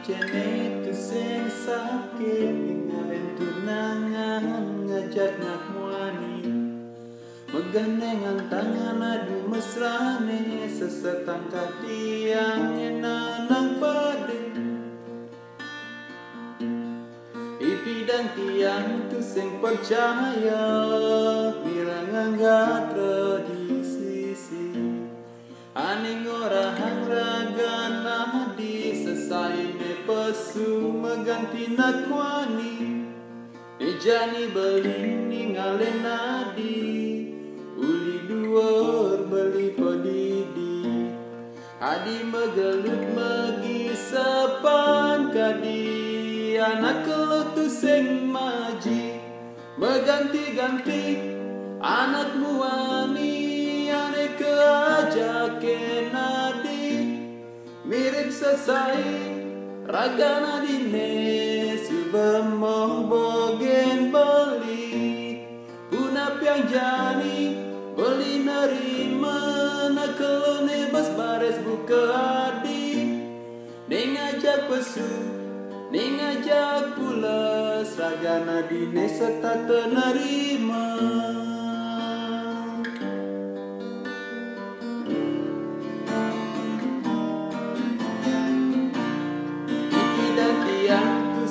cene tu sing sakit tinggalin tunangan ngajak nak muani megandengan tangan adu mesrane sesetang katiang enanang pade ipi dan tiang tu sing percaya mirang ngatra di sisi aning ora hang ragana di sesai me pesu meganti nak muani ejani beling ningalen nadi uli duor beli pedidi adi megelut megi sepan kadi anak kelutu sing maji meganti-ganti anak muani ane keajake nadi mirip sesai raga nadine subemong bogen beli punap yang jani beli nerima nak kelone bas bares buka adi ning ajak pesu ning ajak pulas raga nadine serta tenerima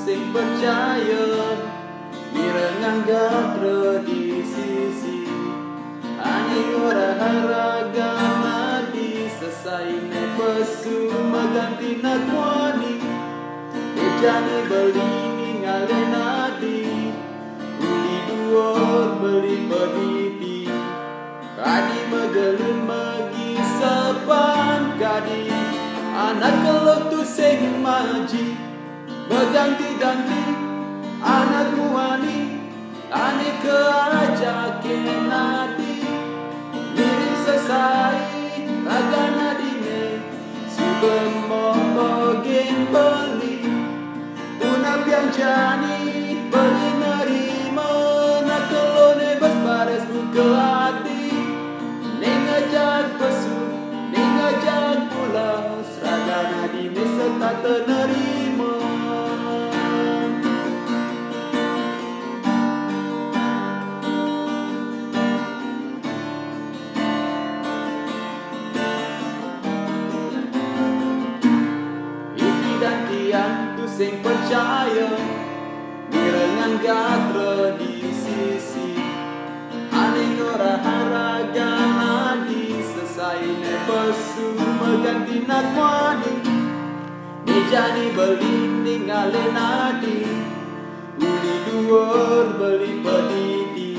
sing percaya mireng gatra di sisi ani ora haragana di sesai ne pesu meganti nak wani ejani beli ningale nadi uli duor beli pedidi kadi megelun megi sepan kadi anak kelutu sing maji berganti-ganti anak muani ane keajake nadi mirip sesai raga nadine subemong bogen beli punap yang jani beli nerima nak kelone bas bares buka hati ning ajak pesu ning ajak pulas raga nadine serta tenerima sing percaya mirengan gatra di sisi aning ora haragana di sesai ne pesu meganti nak wani ejani beli ningale nadi uli duor beli pedidi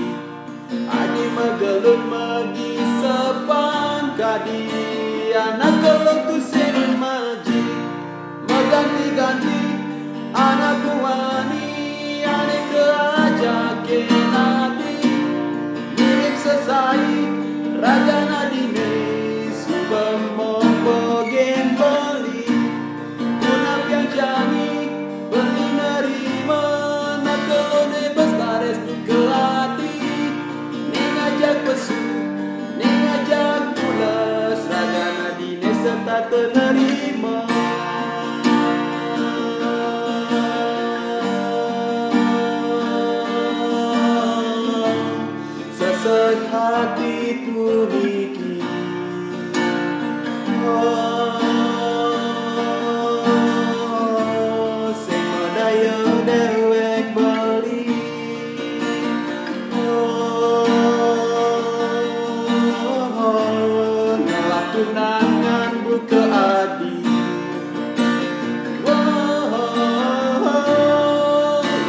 adi megelut megi sepan kadi anak kelutu sing maji meganti-ganti anak muani ane keajake nadi mirip sesai raga nadine subemong bogen beli punap yang jani beli nerima nak kelone bas bares buka hati ning ajak pesu ning ajak pulas raga nadine serta tenerima hati puliki sing daya dewek bali ngelak tunangan buka adi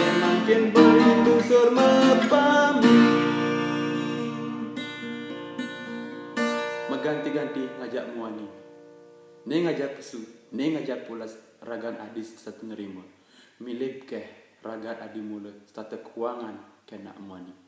yang makin beli tusur mepami ganti-ganti ngajak muani ning ngajak pesu ning ngajak pulas ragan adis satu nerima milip keh ragan adi mula satu keuangan kena muani